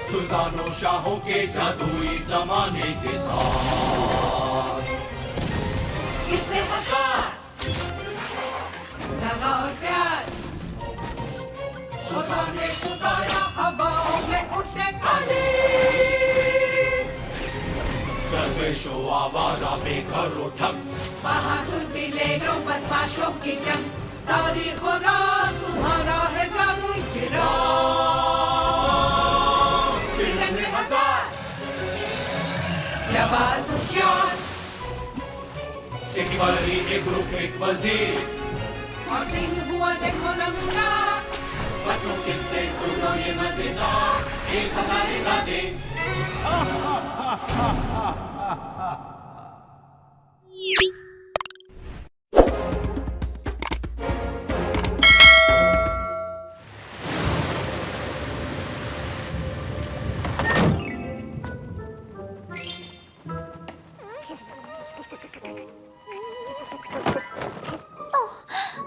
सुल्तानों शाहों के जादुई जमाने के साथ किससे हजार लगा और प्यार खुदा ने पुकारा हवाओं में उठे काले दरवेशों आवारा बेघरों ठग बहादुर दिलेरों बदमाशों की जंग तारीख और राज तुम्हारा है जादुई चिराग सिलंद हजार जाबाज होशियार एक वली एक रुख एक वजीर और दिन हुआ देखो नमूना बच्चों किससे सुनो ये मजेदार 1000 इरादे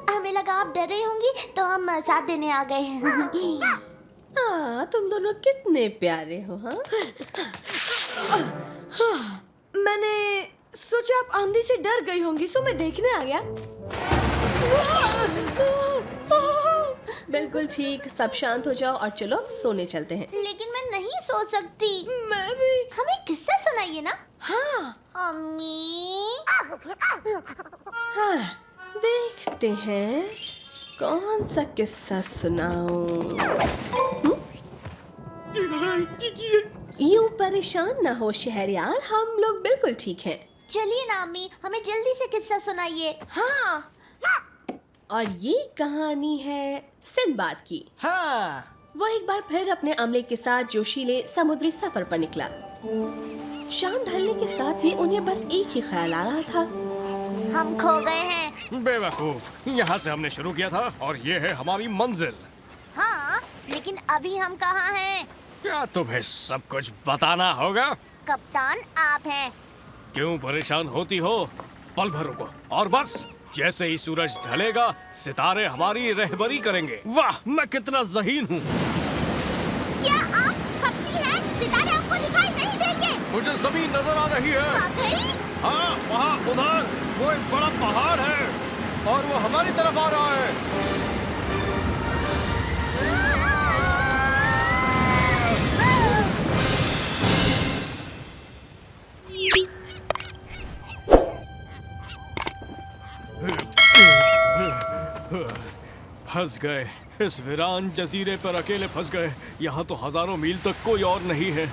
हमें लगा आप डर रही होंगी तो हम साथ देने आ गए हैं। तुम दोनों कितने प्यारे हो। हाँ मैंने सोचा आप आंधी से डर गई होंगी, सो मैं देखने आ गया। बिल्कुल ठीक, सब शांत हो जाओ और चलो अब सोने चलते हैं। लेकिन मैं नहीं सो सकती। मैं भी। हमें किस्सा सुनाइए ना। हाँ अम्मी। हाँ, देखते हैं कौन सा किस्सा सुनाऊं। यूं परेशान ना हो शहरयार, हम लोग बिल्कुल ठीक हैं। चलिए ना अम्मी, हमें जल्दी से किस्सा सुनाइए। हाँ और ये कहानी है सिंदबाद की। हाँ। वो एक बार फिर अपने अमले के साथ जोशीले समुद्री सफर पर निकला। शाम ढलने के साथ ही उन्हें बस एक ही ख्याल आ रहा था, हम खो गए हैं। बेवकूफ, यहाँ से हमने शुरू किया था और ये है हमारी मंजिल। हाँ, लेकिन अभी हम कहाँ हैं? क्या तुम्हें सब कुछ बताना होगा? कप्तान आप हैं। क्यों परेशान होती हो? पल भर रुको और बस जैसे ही सूरज ढलेगा सितारे हमारी रहबरी करेंगे। वाह, मैं कितना ज़हीन हूँ। क्या आप खपती हैं? सितारे आपको दिखाई नहीं देंगे। मुझे जमीन नजर आ रही है। वाकई? हाँ, वहाँ उधर वो एक बड़ा पहाड़ है और वो हमारी तरफ आ रहा है। फंस गए इस वीरान जजीरे पर, अकेले फंस गए। यहाँ तो हजारों मील तक कोई और नहीं है।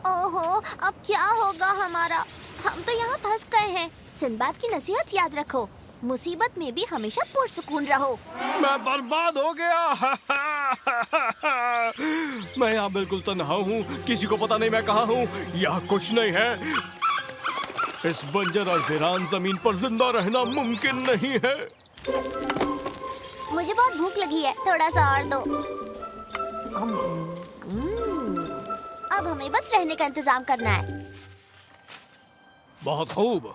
ओहो, अब क्या होगा हमारा? हम तो यहाँ फंस गए हैं। सिंदबाद की नसीहत याद रखो, मुसीबत में भी हमेशा पुरसुकून रहो। मैं बर्बाद हो गया। मैं यहाँ बिल्कुल तन्हा हूँ, किसी को पता नहीं मैं कहाँ हूँ। यहाँ कुछ नहीं है। इस बंजर और वीरान जमीन पर जिंदा रहना मुमकिन नहीं है। मुझे बहुत भूख लगी है, थोड़ा सा और दो। अब हमें बस रहने का इंतजाम करना है। बहुत खूब।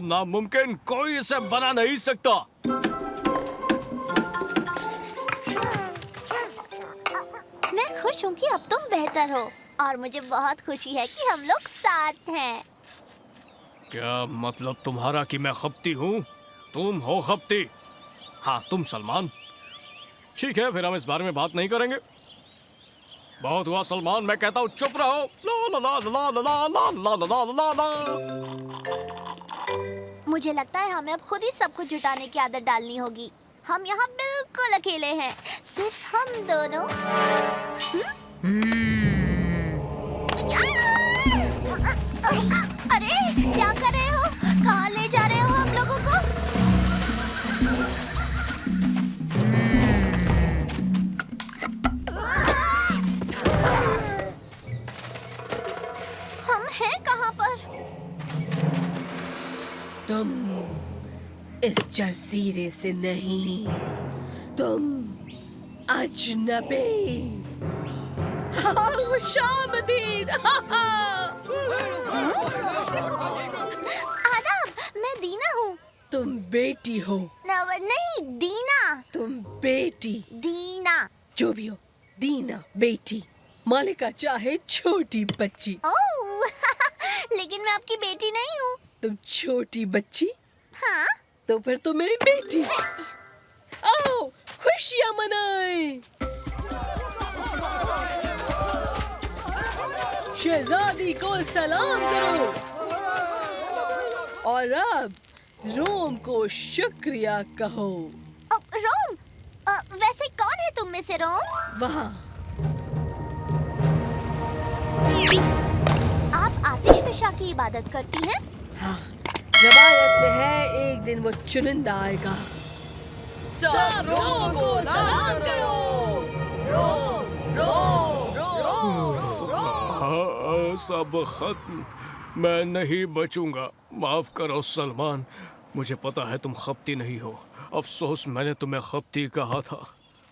नामुमकिन, कोई इसे बना नहीं सकता। मैं खुश हूँ कि अब तुम बेहतर हो और मुझे बहुत खुशी है कि हम लोग साथ हैं। क्या मतलब तुम्हारा कि मैं खपती हूँ? तुम हो खपती। हाँ, तुम सलमान। ठीक है, फिर हम इस बारे में बात नहीं करेंगे। बहुत हुआ सलमान, मैं कहता हूँ चुप रहो। ला ला ला ला ला ला ला ला ला ला ला। मुझे लगता है हमें अब खुद ही सब कुछ जुटाने की आदत डालनी होगी। हम यहाँ बिल्कुल अकेले हैं, सिर्फ हम दोनों। अरे क्या कर रहे हो? कहाँ ले जा रहे हो हम लोगों को? हम हैं कहाँ पर? इस जजीरे से नहीं, तुम अजनबी। खुशामदीद। आदाब, मैं दीना हूँ। तुम बेटी हो। नहीं, दीना। तुम बेटी। दीना। जो भी हो, दीना बेटी, मालिका चाहे छोटी बच्ची। ओह, लेकिन मैं आपकी बेटी नहीं हूँ। तुम छोटी बच्ची? हाँ? तो फिर तो मेरी बेटी। आओ खुशियाँ मनाएं। शहजादी को सलाम करो और अब रोम को शुक्रिया कहो। रोम? वैसे कौन है तुम में से रोम? वहाँ आप आतिश फिशा की इबादत करती हैं? हाँ, रवायत में है एक दिन वो चुनिंदा आएगा। सब रोम को सलाम करो। रोम, रोम, हाँ, सब खत्म। मैं नहीं बचूंगा। माफ करो सलमान, मुझे पता है तुम खप्ती नहीं हो। अफसोस मैंने तुम्हें खप्ती कहा था।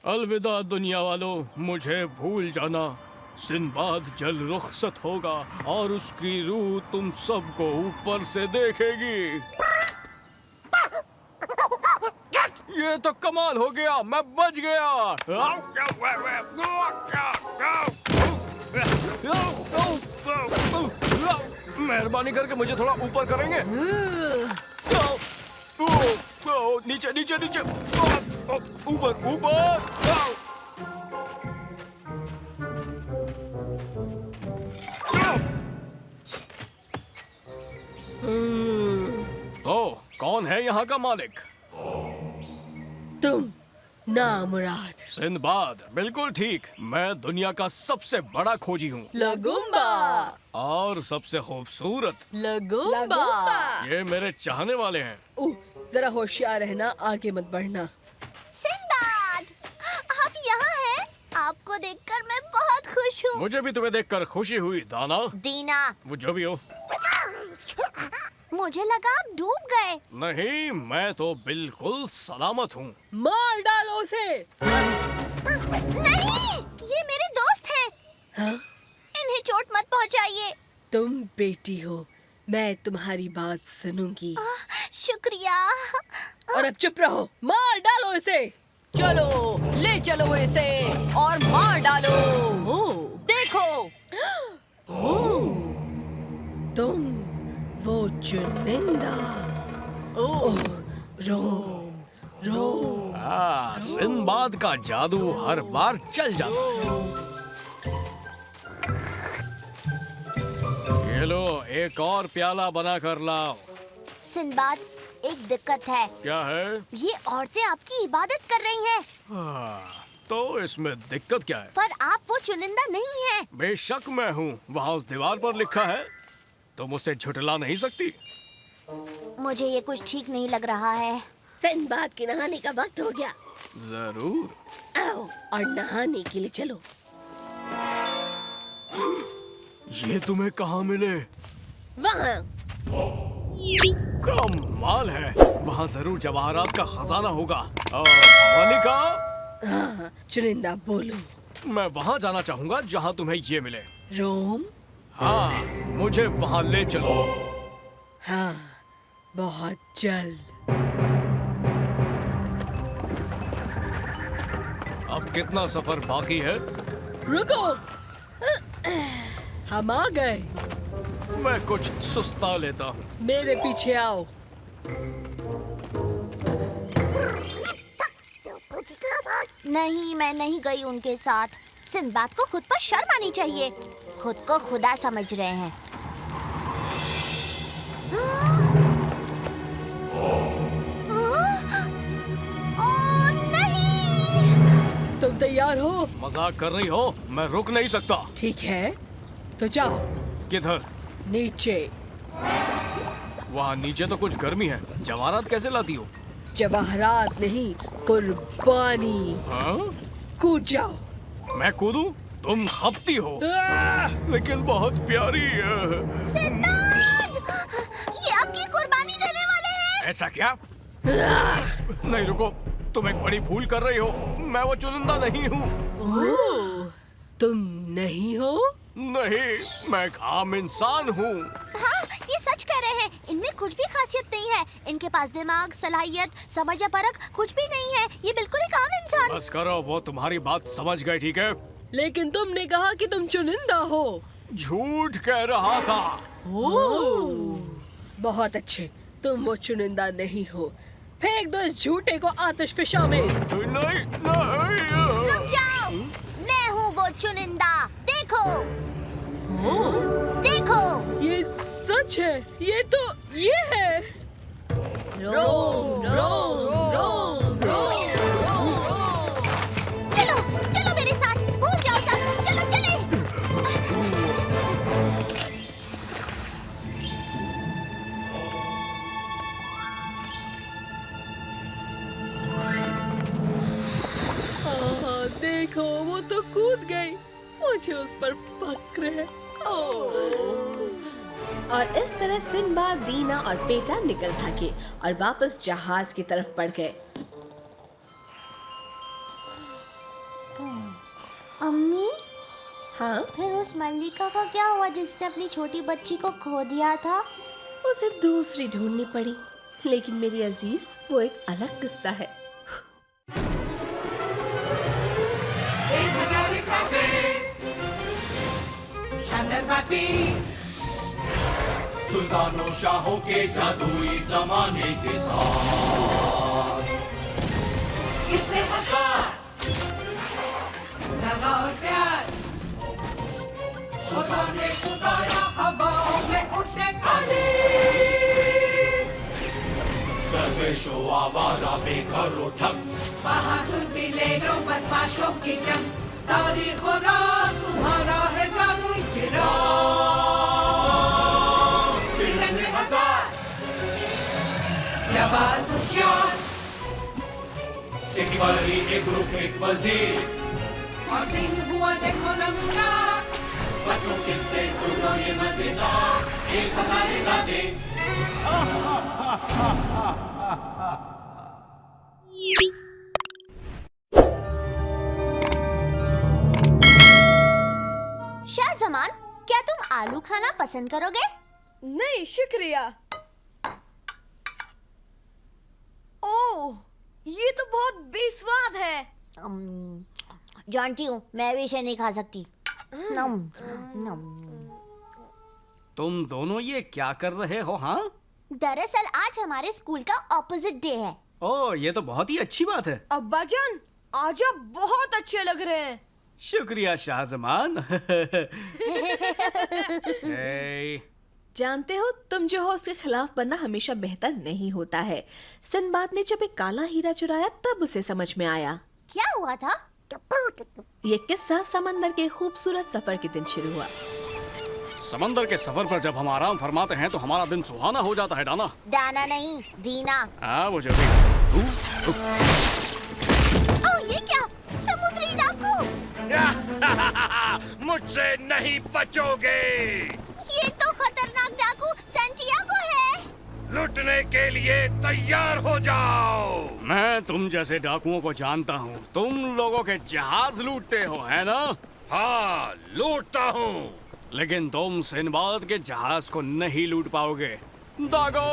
अलविदा दुनिया वालों, मुझे भूल जाना। सिंबाद जल रुखसत होगा और उसकी रूह तुम सबको ऊपर से देखेगी। ये तो कमाल हो गया, मैं बच गया। मेहरबानी करके मुझे थोड़ा ऊपर करेंगे? नीचे नीचे नीचे, ऊपर ऊपर। तो कौन है यहाँ का मालिक? तुम नामुराद। सिंदबाद, बिल्कुल ठीक। मैं दुनिया का सबसे बड़ा खोजी हूँ लगुम्बा। और सबसे खूबसूरत। लगुम्बा। ये मेरे चाहने वाले हैं। जरा होशियार रहना, आगे मत बढ़ना। सिंबाद, आप यहाँ हैं? आपको देखकर मैं बहुत खुश हूँ। मुझे भी तुम्हें देखकर खुशी हुई दाना। दीना, वो जो भी हो। मुझे लगा आप डूब गए। नहीं, मैं तो बिल्कुल सलामत हूँ। मार डालो उसे। नहीं, ये मेरे दोस्त हैं। हाँ? इन्हें चोट मत पहुँचाइए। तुम बेटी हो, मैं तुम्हारी बात सुनूंगी। शुक्रिया। और अब चुप रहो, मार डालो इसे। चलो, ले चलो इसे और मार डालो। देखो, तुम वो चुनिंदा। ओह, रोम, रोम। सिंबाद का जादू हर बार चल जाता है। ये लो, एक और प्याला बना कर लाओ। सिंबाद, एक दिक्कत है। क्या है? ये औरतें आपकी इबादत कर रही हैं। तो इसमें दिक्कत क्या है? पर आप वो चुनिंदा नहीं हैं। बेशक मैं हूँ, वहाँ उस दीवार पर लिखा है। तुम उसे झुठला नहीं सकती। मुझे ये कुछ ठीक नहीं लग रहा है। सिंबाद के नहाने का वक्त हो गया। जरूर। आओ और नहाने के लिए चलो। ये तुम्हें कहाँ मिले? वहाँ। कमाल है, वहाँ जरूर जवाहरात का खजाना होगा। मलिका, हाँ, चुनिंदा बोलो। मैं वहाँ जाना चाहूँगा जहाँ तुम्हें ये मिले। रोम? हाँ, मुझे वहाँ ले चलो। हाँ, बहुत जल्द। अब कितना सफर बाकी है? रुको, हम आ गए। मैं कुछ सुस्ता लेता हूँ। मेरे पीछे आओ। नहीं, मैं नहीं गई उनके साथ। सिंबाद को खुद पर शर्म आनी चाहिए। खुद को खुदा समझ रहे हैं। ओह नहीं! तुम तैयार हो? मजाक कर रही हो? मैं रुक नहीं सकता। ठीक है, तो जाओ। किधर? नीचे। वहाँ नीचे तो कुछ गर्मी है। जवाहरात कैसे लाती हो? जवाहरात नहीं, कुर्बानी। हाँ? कूद जाओ। मैं कूदूं? तुम खपती हो, लेकिन बहुत प्यारी है। सिंबाद! ये आपकी कुर्बानी देने वाले हैं। ऐसा क्या? नहीं रुको, तुम एक बड़ी भूल कर रही हो। मैं वो चुनिंदा नहीं हूँ। ओह, तुम नहीं हो? नहीं, मैं एक आम इंसान हूँ। हाँ, ये सच कह रहे हैं। इनमें कुछ भी खासियत नहीं है। इनके पास दिमाग, सलाहियत, समझ या परख कुछ भी नहीं है। ये बिल्कुल एक आम इंसान। बस करो, वो तुम्हारी बात समझ गए, ठीक है? लेकिन तुमने कहा कि तुम चुनिंदा हो। झूठ कह रहा था। ओह, बहुत अच्छे, तुम वो चुनिंदा नहीं हो। फेंक दो इस झूठे को आतिशफिशा में। नहीं, रुक जाओ, मैं हूँ वो चुनिंदा। देखो, देखो। ये सच है। ये है। रोम रोम रोम रोम। चलो, चलो मेरे साथ। भूल जाओ सब। चलो चले। देखो, वो तो कूद गई। मुझे उस पर फक्र है। और इस तरह सिंबाद, दीना और पेटा निकल भागे और वापस जहाज की तरफ बढ़ गए। अम्मी, हाँ, फिर उस मल्लिका का क्या हुआ जिसने अपनी छोटी बच्ची को खो दिया था? उसे दूसरी ढूंढनी पड़ी। लेकिन मेरी अजीज, वो एक अलग किस्सा है। 1000 काफे शानदार बातें सुल्तानों शाहों के जादुई जमाने के साथ किससे हजार लगा और प्यार खुदा ने खुदाया हवाओं में उठे काले दरवेशों आवारा बेघर उठक बहादुर दिलेरों बदमाशों की जंग तारीख और राज तुम्हारा है जादुई चिराग सिलने हजार जवाज होशियार एक बारी एक ग्रुप एक वजीर और दिन हुआ देखो नमूना बच्चों किससे सुनो ये मजेदार 1000 यादें शाहजमान, क्या तुम आलू खाना पसंद करोगे? नहीं शुक्रिया। ओह, ये तो बहुत बेस्वाद है। जानती हूँ, मैं भी इसे नहीं खा सकती। नम, नम। तुम दोनों ये क्या कर रहे हो? हाँ, दरअसल आज हमारे स्कूल का ऑपोजिट डे है। ओह, ये तो बहुत ही अच्छी बात है। अब्बा जान, आज आप बहुत अच्छे लग रहे हैं। शुक्रिया शाहजमान। जानते हो, तुम जो हो उसके खिलाफ बनना हमेशा बेहतर नहीं होता है। सिंबाद ने जब एक काला हीरा चुराया तब उसे समझ में आया। क्या हुआ था? ये किस्सा समंदर के खूबसूरत सफर के दिन शुरू हुआ। समंदर के सफर पर जब हम आराम फरमाते हैं तो हमारा दिन सुहाना हो जाता है, डाना। डाना नहीं, दीना। हाँ, मुझे भी। ओह, ये क्या? समुद्री डाकू! मुझसे नहीं बचोगे। ये तो खतरनाक डाकू सैंटियागो है। लूटने के लिए तैयार हो जाओ। मैं तुम जैसे डाकुओं को जानता हूँ। तुम लोगों के जहाज लूटते हो, है ना? हाँ, लूटता हूँ। लेकिन तुम सिंबाद के जहाज को नहीं लूट पाओगे। दागो!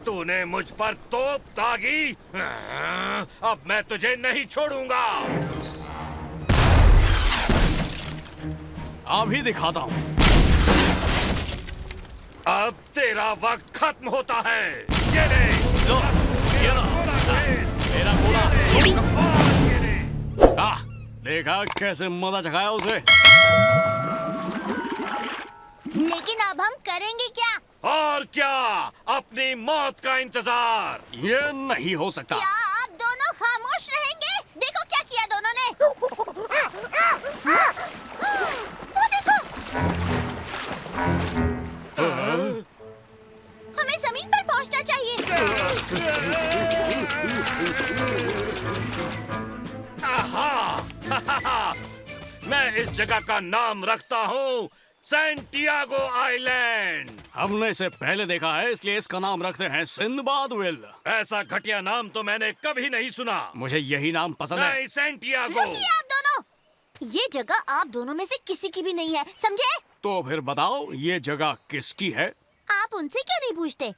तूने मुझ पर तोप दागी, अब मैं तुझे नहीं छोड़ूंगा। अभी दिखाता हूँ। अब तेरा वक्त खत्म होता है। ये ले, लो, ये लो, मेरा घोड़ा। ये ले। देखा कैसे मजा चखाया उसे। लेकिन अब हम करेंगे क्या? और क्या, अपनी मौत का इंतजार। ये नहीं हो सकता। क्या आप दोनों खामोश रहेंगे? देखो क्या किया दोनों ने। वो देखो। हमें जमीन पर पहुंचना चाहिए। आहा! मैं इस जगह का नाम रखता हूँ सैंटियागो आइलैंड। हमने इसे पहले देखा है, इसलिए इसका नाम रखते हैं सिंदबाद विल। ऐसा घटिया नाम तो मैंने कभी नहीं सुना। मुझे यही नाम पसंद है। नहीं, सैंटियागो। रुकिए आप दोनों, ये जगह आप दोनों में से किसी की भी नहीं है, समझे? तो फिर बताओ ये जगह किसकी है? आप उनसे क्यों नहीं पूछते?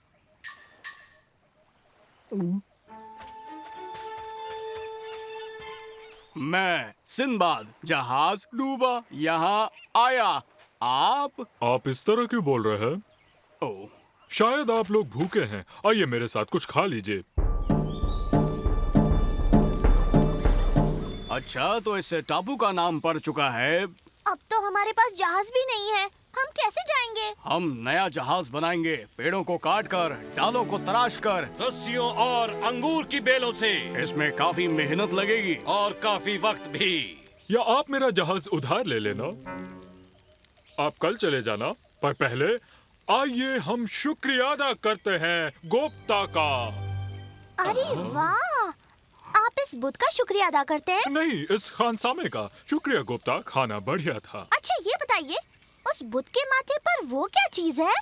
मैं सिंदबाद, जहाज डूबा, यहाँ आया। आप इस तरह क्यों बोल रहे हैं? ओ, शायद आप लोग भूखे हैं। आइए मेरे साथ कुछ खा लीजिए। अच्छा, तो इस टापू का नाम पड़ चुका है। अब तो हमारे पास जहाज भी नहीं है, हम कैसे जाएंगे? हम नया जहाज बनाएंगे, पेड़ों को काट कर, डालों को तराश कर। रस्सियों और अंगूर की बेलों से। इसमें काफी मेहनत लगेगी और काफी वक्त भी। या आप मेरा जहाज उधार ले लेना। आप कल चले जाना, पर पहले आइए हम शुक्रिया अदा करते हैं गोप्ता का। अरे वाह, आप इस बुद्ध का शुक्रिया अदा करते हैं? नहीं, इस खानसामे का। शुक्रिया गोप्ता, खाना बढ़िया था। अच्छा ये बताइए, उस बुद्ध के माथे पर वो क्या चीज है?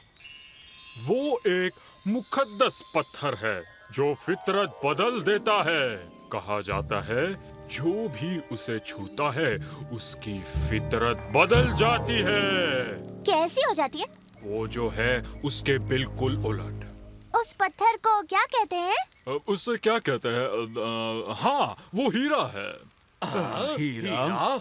वो एक मुकद्दस पत्थर है जो फितरत बदल देता है। कहा जाता है जो भी उसे छूता है उसकी फितरत बदल जाती है। कैसी हो जाती है? वो जो है उसके बिल्कुल उलट। उस पत्थर को क्या कहते हैं? उससे क्या कहते हैं? हाँ, वो हीरा है। हीरा?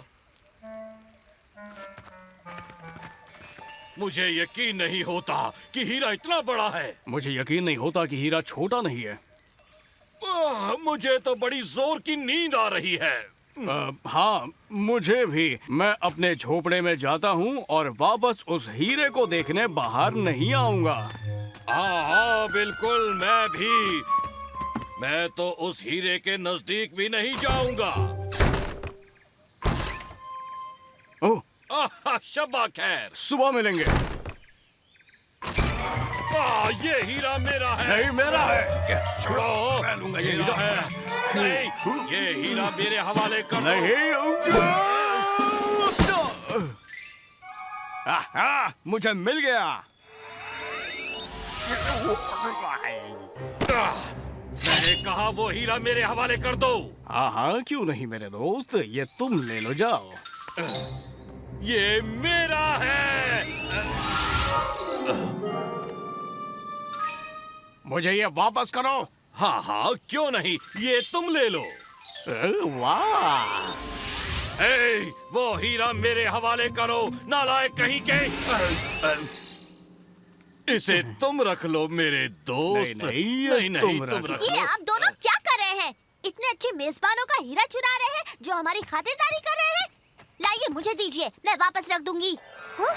मुझे यकीन नहीं होता कि हीरा इतना बड़ा है। मुझे यकीन नहीं होता कि हीरा छोटा नहीं है। मुझे तो बड़ी जोर की नींद आ रही है। हाँ, मुझे भी। मैं अपने झोपड़े में जाता हूँ और वापस उस हीरे को देखने बाहर नहीं आऊंगा। हाँ, बिल्कुल, मैं भी। मैं तो उस हीरे के नजदीक भी नहीं जाऊंगा। ओह, शब्बा खैर। सुबह मिलेंगे। ये हीरा मेरा है। नहीं, मेरा है। छोड़ो, मैं लूंगा ये मेरा हीरा। है। नहीं, ये हीरा मेरे हवाले कर दो। नहीं। मुझे मिल गया। मैंने कहा वो हीरा मेरे हवाले कर दो। हाँ हाँ, क्यों नहीं मेरे दोस्त, ये तुम ले लो, जाओ। ये मेरा है। मुझे ये वापस करो। हाँ हाँ, क्यों नहीं, ये तुम ले लो। वाह, वो हीरा मेरे हवाले करो, नालायक कहीं के। इसे तुम रख लो मेरे दोस्त। नहीं, तुम रख ये लो। आप दोनों क्या कर रहे हैं? इतने अच्छे मेजबानों का हीरा चुरा रहे हैं जो हमारी खातिरदारी कर रहे हैं। लाइए, मुझे दीजिए, मैं वापस रख दूंगी। हाँ?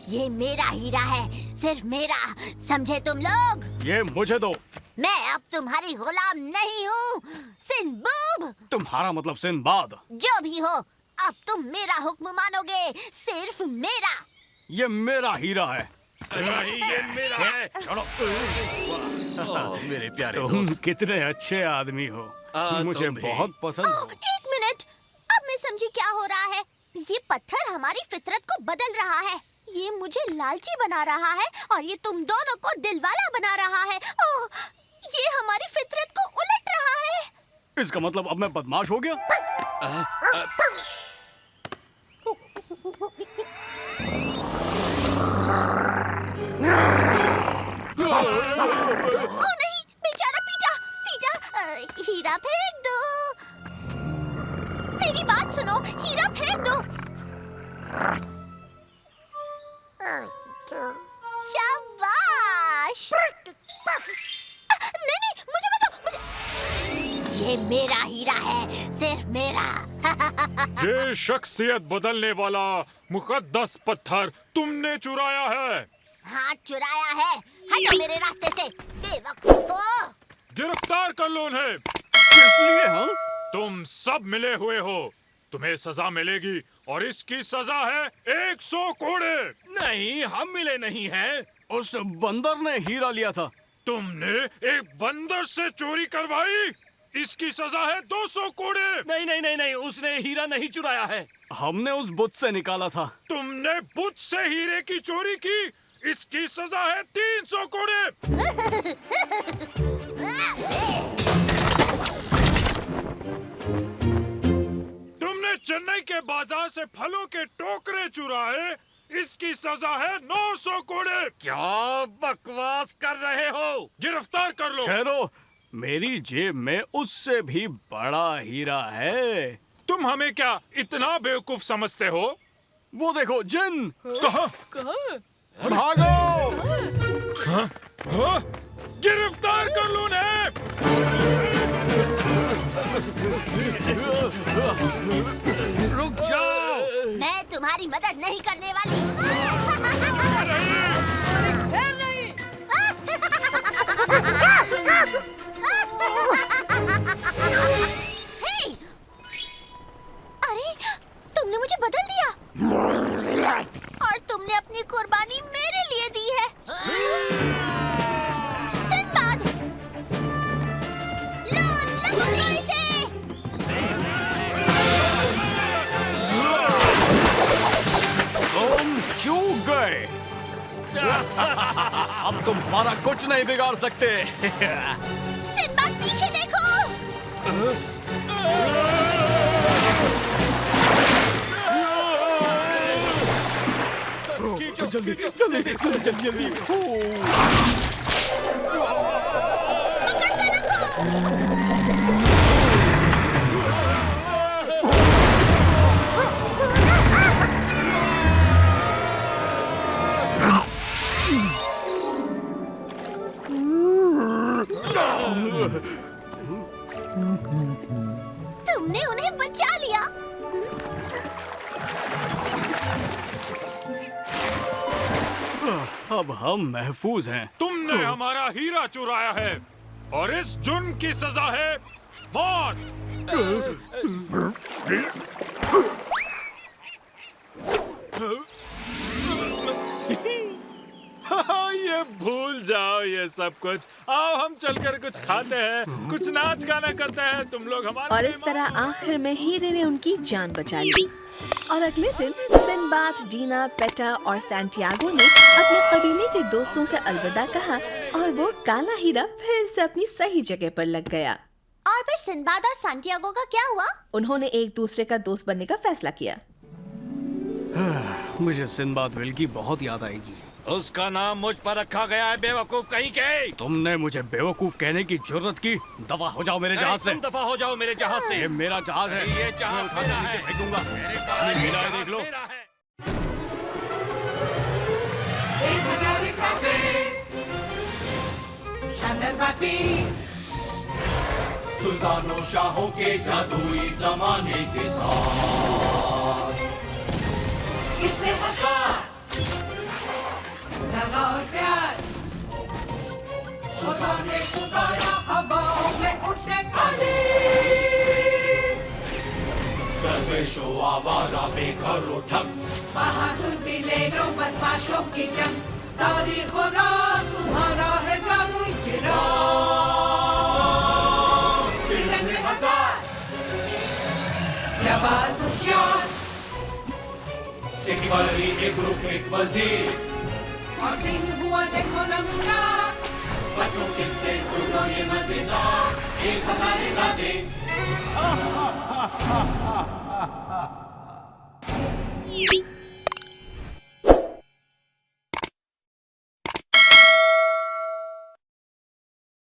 ये मेरा हीरा है, सिर्फ मेरा, समझे तुम लोग? ये मुझे दो। मैं अब तुम्हारी गुलाम नहीं हूँ, सिंबूब। तुम्हारा मतलब सिंदबाद। जो भी हो, अब तुम मेरा हुक्म मानोगे, सिर्फ मेरा। ये मेरा हीरा है। नहीं, ये मेरा है। छोड़ो। मेरे प्यारे तुम दोस्त। कितने अच्छे आदमी हो। मुझे तुम भी। बहुत पसंद हो। एक मिनट, अब मैं समझी क्या हो रहा है। ये पत्थर हमारी फितरत को बदल रहा है। ये मुझे लालची बना रहा है और ये तुम दोनों को दिलवाला बना रहा है। ओह, ये हमारी फितरत को उलट रहा है। इसका मतलब अब मैं बदमाश हो गया। ओह नहीं, बेचारा पीटा। हीरा फेंक दो। मेरी बात सुनो, हीरा फेंक दो। शाबाश। नहीं, मुझे बताओ। ये मेरा हीरा है, सिर्फ मेरा। ये शख्सियत बदलने वाला मुकद्दस पत्थर तुमने चुराया है। हाँ, चुराया है। हटो मेरे रास्ते से, बेवकूफो। गिरफ्तार कर लो उन्हें। किस लिए? हाँ, तुम सब मिले हुए हो। तुम्हें सजा मिलेगी और इसकी सजा है 100 कोड़े। नहीं, हम मिले नहीं हैं। उस बंदर ने हीरा लिया था। तुमने एक बंदर से चोरी करवाई। इसकी सजा है 200 कोड़े। नहीं, उसने हीरा नहीं चुराया है। हमने उस बुत से निकाला था। तुमने बुत से हीरे की चोरी की, इसकी सजा है 300 कोड़े। तुमने चेन्नई के बाजार से फलों के टोकरे चुराए, इसकी सजा है 900 कोड़े। क्या बकवास कर रहे हो? गिरफ्तार कर लो। ठहरो, मेरी जेब में उससे भी बड़ा हीरा है। तुम हमें क्या इतना बेवकूफ समझते हो? वो देखो, जिन। कहाँ? भागो! हाँ? गिरफ्तार कर लो उन्हें। रुक जाओ। मैं तुम्हारी मदद नहीं करने वाली। फिर नहीं। हे! अरे, तुमने मुझे बदल दिया और तुमने अपनी कुर्बानी मेरे लिए दी है। सिंबाद, लो लगो इसे। तुम चूक गए। अब तुम हमारा कुछ नहीं बिगाड़ सकते। सिंबाद, पीछे देखो। जल्दी जल्दी जल्दी जल्दी जल्दी। तुमने उन्हें बचा लिया। अब हम महफूज हैं। तुमने हमारा हीरा चुराया है और इस जुर्म की सजा है मौत। ये भूल जाओ ये सब कुछ। आओ हम चलकर कुछ खाते हैं, कुछ नाच गाना करते हैं। तुम लोग हमारे। और इस तरह आखिर में हीरे ने उनकी जान बचा ली। और अगले दिन सिंबाद, डीना, पेटा और सैंटियागो ने अपने कबीले के दोस्तों से अलविदा कहा और वो काला हीरा फिर से अपनी सही जगह पर लग गया। और फिर सिंबाद और सैंटियागो का क्या हुआ? उन्होंने एक दूसरे का दोस्त बनने का फैसला किया। मुझे सिंबाद विल की बहुत याद आएगी। उसका नाम मुझ पर रखा गया है, बेवकूफ कहीं के। तुमने मुझे बेवकूफ कहने की जुर्रत की। दफा हो जाओ मेरे जहाज से। तुम दफा हो जाओ मेरे जहाज से। ये मेरा जहाज है। ये जहाज मैं उठा के मेरा नीचे है। फेंक दूंगा। मेरे पानी मिला है, देख लो। मेरा है। 1000 काफे, शानदार बातें, सुल्तानों शाहों के जादुई जमाने के साथ इससे हजार लगा और प्यार, खुदा ने खुदाया हवाओं में उठते काले, दरवेशों आवारा बेघर उठक, बहादुर दिलेरों बदमाशों की जंग, तारीख और राज तुम्हारा है जादुई चिराग। सिलन में हजार जाबाज होशियार, एक वली एक रुख एक वजीर, और दिन हुआ देखो नमूना, बच्चों किससे सुनो ये मजेदार, 1000 इरादे।